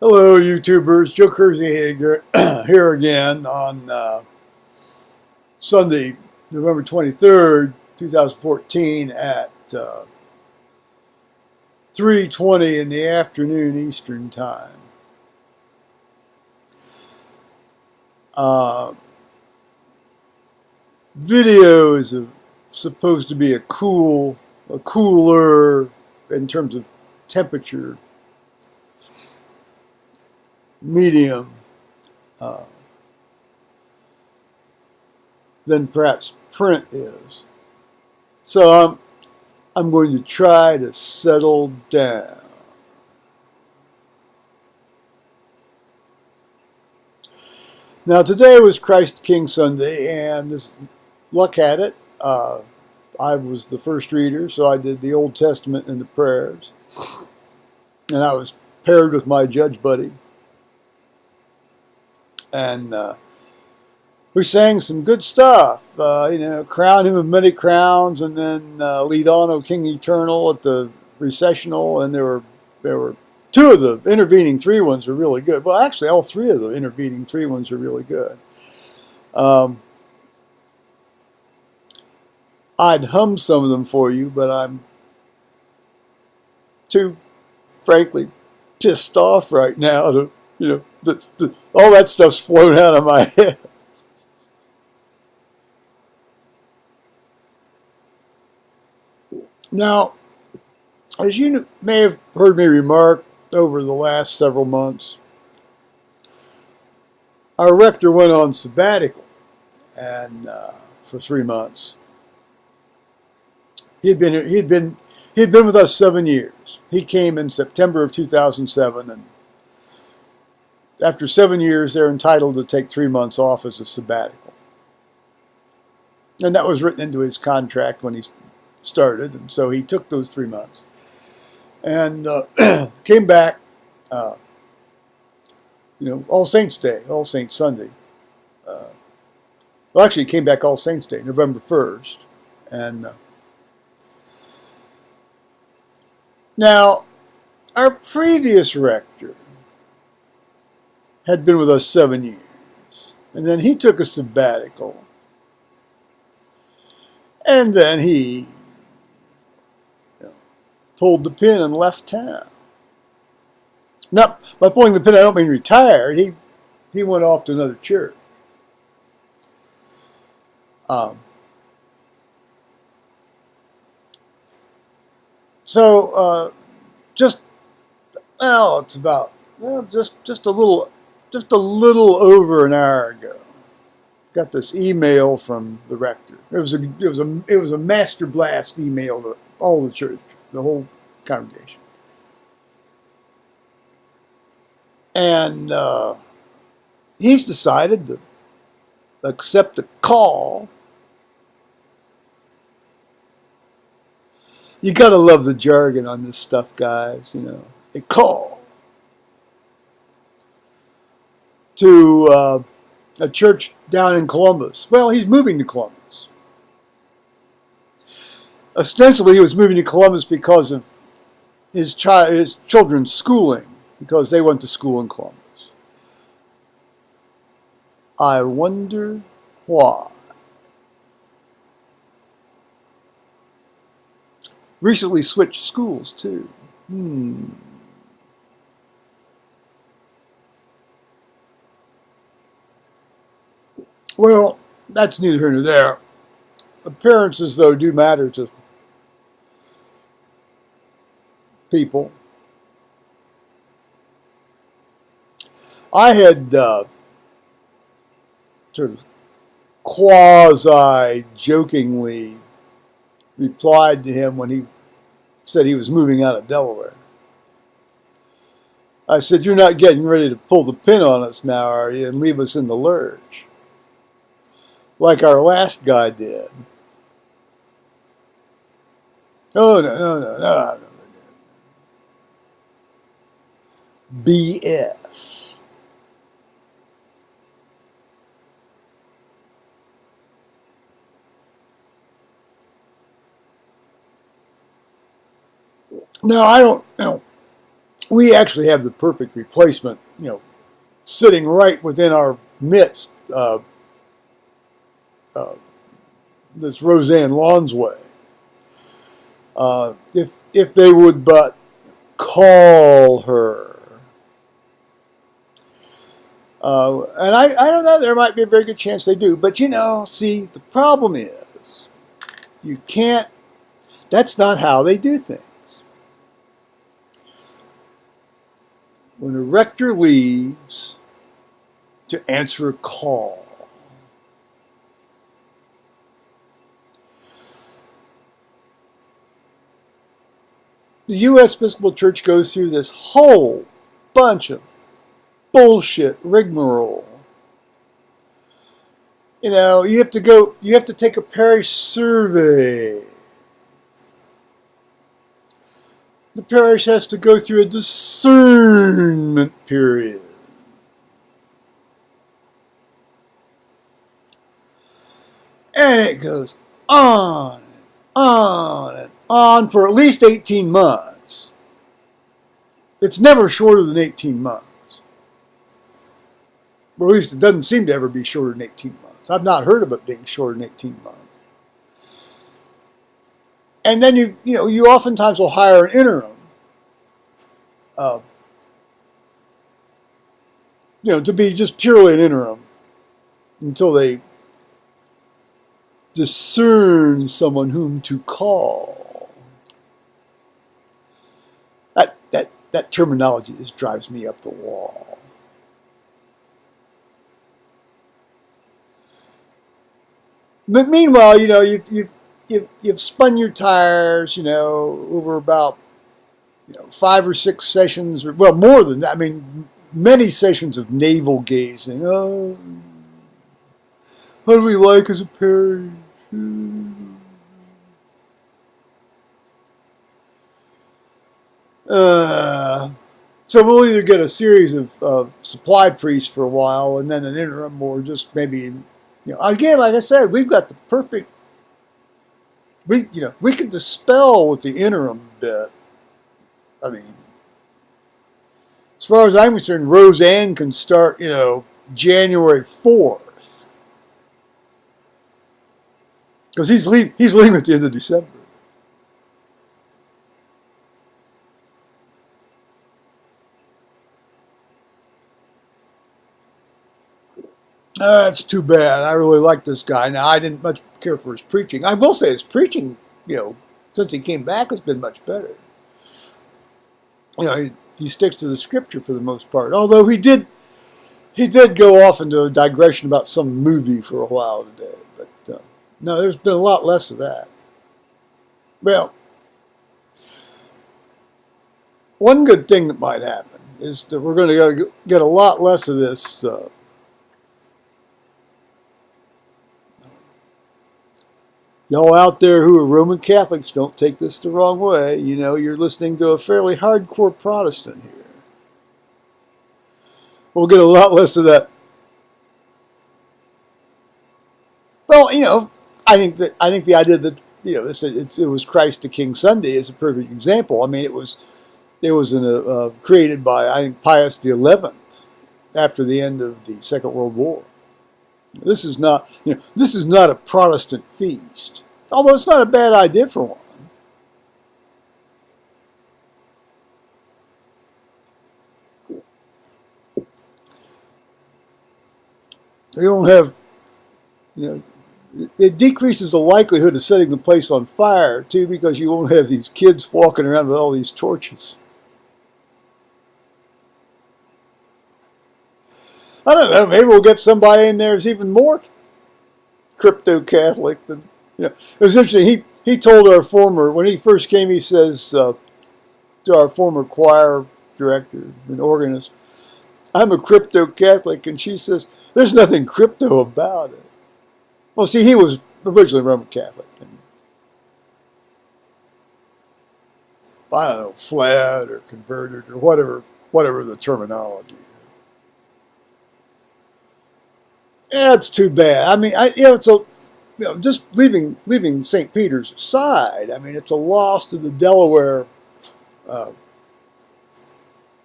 Hello, YouTubers. Joe Kersey here again on Sunday, November 23rd, 2014 at 3:20 in the afternoon Eastern Time. Uh, Video is supposed to be a cooler, in terms of temperature, medium, uh, than perhaps print is. So I'm going to try to settle down. Now today was Christ King Sunday, and this luck had it. I was the first reader, so I did the Old Testament and the prayers, and I was paired with my judge buddy, and we sang some good stuff. Crown him with many crowns, and then lead on, O King Eternal at the recessional, and there were two of the intervening three ones were really good. Well, actually, all three of the intervening three ones are really good. I'd hum some of them for you, but I'm too, frankly, pissed off right now to, all that stuff's flown out of my head. Now, as you may have heard me remark over the last several months, our rector went on sabbatical, and for 3 months. He'd been with us 7 years. He came in September of 2007, and after 7 years, they're entitled to take 3 months off as a sabbatical, and that was written into his contract when he started, and so he took those 3 months and came back. All Saints Day, All Saints Sunday. Well, actually, he came back All Saints Day, November 1st, and now, our previous rector had been with us 7 years, and then he took a sabbatical, and then he pulled the pin and left town. Now, by pulling the pin, I don't mean retired. He went off to another church. It's about just a little over an hour ago. Got this email from the rector. It was a master blast email to all the church, the whole congregation, and he's decided to accept the call. You gotta love the jargon on this stuff, guys. A call to a church down in Columbus. Well, he's moving to Columbus. Ostensibly, he was moving to Columbus because of his children's schooling, because they went to school in Columbus. I wonder why. Recently switched schools, too. Well, that's neither here nor there. Appearances, though, do matter to people. I had sort of quasi-jokingly replied to him when he said he was moving out of Delaware. I said, "You're not getting ready to pull the pin on us now, are you, and leave us in the lurch, like our last guy did?" "Oh, no. BS. Now, I don't know. we actually have the perfect replacement, sitting right within our midst. This Roseanne Lonsway. If they would but call her. And I don't know, there might be a very good chance they do. But see, the problem is, you can't, that's not how they do things. When a rector leaves to answer a call, the U.S. Episcopal Church goes through this whole bunch of bullshit rigmarole. You have to take a parish survey. The parish has to go through a discernment period. And it goes on and on and on for at least 18 months. It's never shorter than 18 months. Or at least it doesn't seem to ever be shorter than 18 months. I've not heard of it being shorter than 18 months. And then you oftentimes will hire an interim, to be just purely an interim until they discern someone whom to call. That terminology just drives me up the wall. But meanwhile, you've spun your tires, over about 5 or 6 sessions, or well, more than that. I mean, many sessions of navel gazing. Oh, what do we like as a parish? So we'll either get a series of supply priests for a while, and then an interim, or just maybe, again, like I said, we've got the perfect. We can dispel with the interim bit. I mean, as far as I'm concerned, Roseanne can start, January 4th. Because he's leaving at the end of December. That's too bad. I really like this guy. Now, I didn't much care for his preaching. I will say his preaching, since he came back, has been much better. He sticks to the scripture for the most part. Although he did go off into a digression about some movie for a while today. But no, there's been a lot less of that. Well, one good thing that might happen is that we're going to get a lot less of this. Y'all out there who are Roman Catholics, don't take this the wrong way. You're listening to a fairly hardcore Protestant here. We'll get a lot less of that. Well, I think the idea that it was Christ the King Sunday is a perfect example. I mean, it was created by, I think, Pius XI after the end of the Second World War. This is not a Protestant feast, although it's not a bad idea for one. You don't have, it decreases the likelihood of setting the place on fire too, because you won't have these kids walking around with all these torches. I don't know, maybe we'll get somebody in there who's even more crypto-Catholic than, It was interesting, he told our former, when he first came, he says to our former choir director and organist, I'm a crypto-Catholic, and she says, there's nothing crypto about it. Well, see, he was originally Roman Catholic. And, I don't know, fled or converted or whatever the terminology is. Yeah, it's too bad. I mean, it's just leaving St. Peter's aside. I mean, it's a loss to the Delaware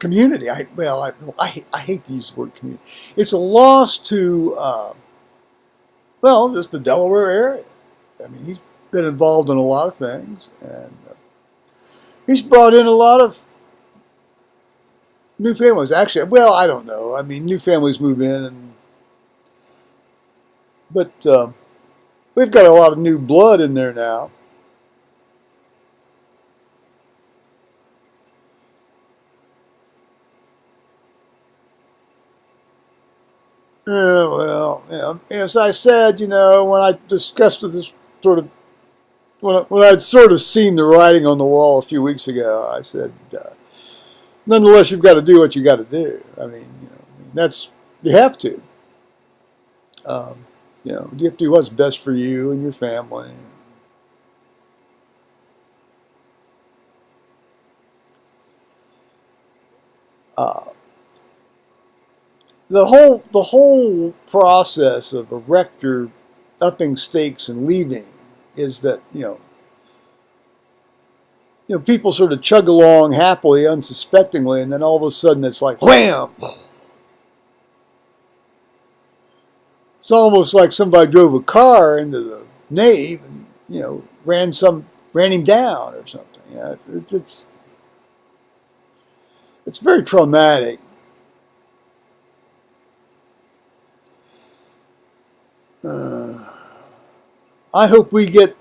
community. I hate to use the word community. It's a loss to, just the Delaware area. I mean, he's been involved in a lot of things, and he's brought in a lot of new families. Actually, I don't know. I mean, new families move in, but we've got a lot of new blood in there now. As I said, when I discussed this sort of, when I'd sort of seen the writing on the wall a few weeks ago, I said, nonetheless, you've got to do what you got to do. I mean, you have to. You have to do what's best for you and your family. The whole process of a rector upping stakes and leaving is that people sort of chug along happily, unsuspectingly, and then all of a sudden it's like wham! It's almost like somebody drove a car into the nave and ran him down or something. It's very traumatic. I hope we get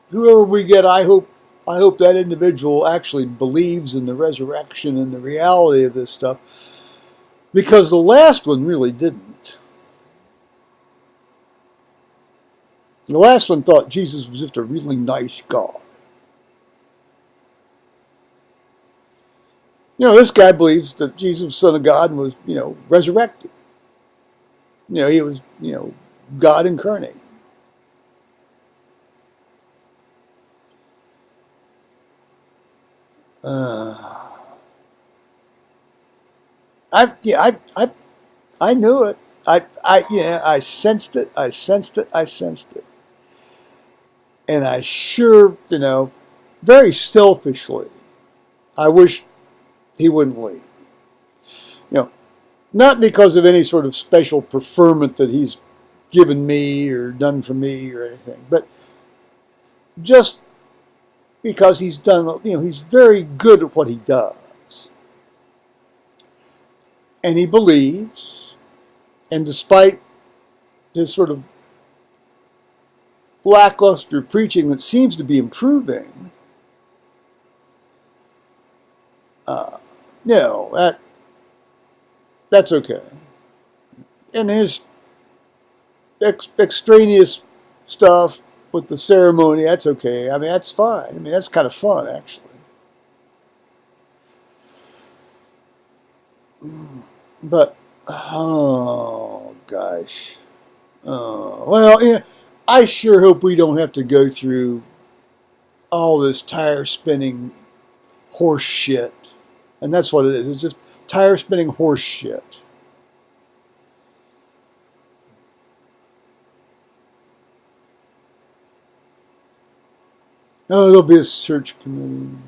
whoever we get. I hope that individual actually believes in the resurrection and the reality of this stuff, because the last one really didn't. The last one thought Jesus was just a really nice guy. This guy believes that Jesus was the Son of God and was, resurrected. He was, God incarnate. I knew it. I sensed it. I sensed it. And I sure, very selfishly, I wish he wouldn't leave. Not because of any sort of special preferment that he's given me or done for me or anything, but just because he's done, he's very good at what he does. And he believes, and despite his sort of lackluster preaching that seems to be improving, that's okay. And his extraneous stuff with the ceremony, that's okay. I mean, that's fine. I mean, that's kind of fun, actually. But, oh, gosh. I sure hope we don't have to go through all this tire-spinning horse shit. And that's what it is. It's just tire-spinning horse shit. Oh, there'll be a search committee.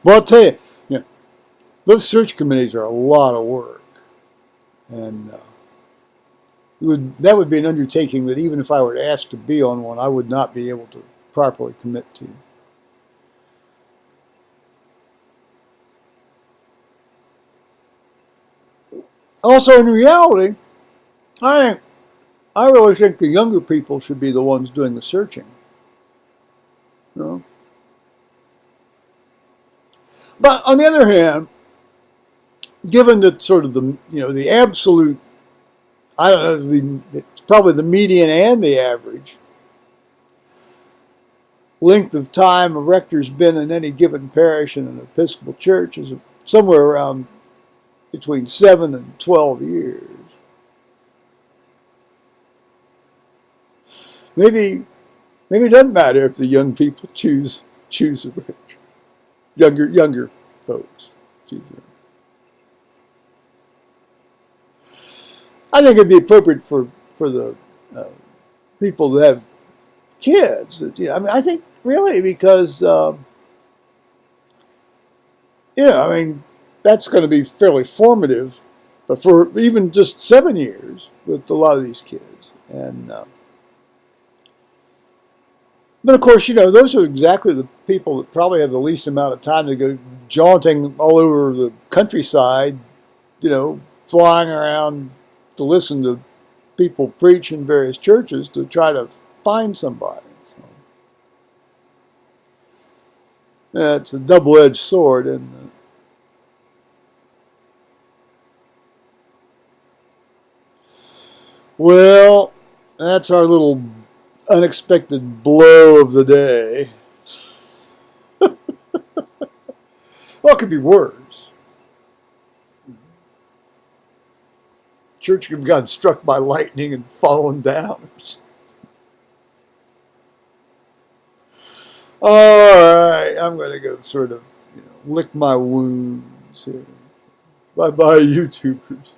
Well, I'll tell you, those search committees are a lot of work. And that would be an undertaking that even if I were asked to be on one, I would not be able to properly commit to. Also, in reality, I really think the younger people should be the ones doing the searching. But on the other hand, given that sort of the absolute, I don't know, it's probably the median and the average length of time a rector's been in any given parish in an Episcopal church is somewhere around between 7 and 12 years. Maybe it doesn't matter if the young people choose a rector. Younger folks choose a rector. I think it'd be appropriate for the people that have kids. I mean, I think really because I mean, that's going to be fairly formative, but for even just 7 years with a lot of these kids. And but of course, those are exactly the people that probably have the least amount of time to go jaunting all over the countryside, flying around to listen to people preach in various churches to try to find somebody. So, yeah, it's a double-edged sword, and well, that's our little unexpected blow of the day. Well, it could be worse. Church could have gotten struck by lightning and fallen down. All right, I'm going to go sort of, lick my wounds here. Bye-bye, YouTubers.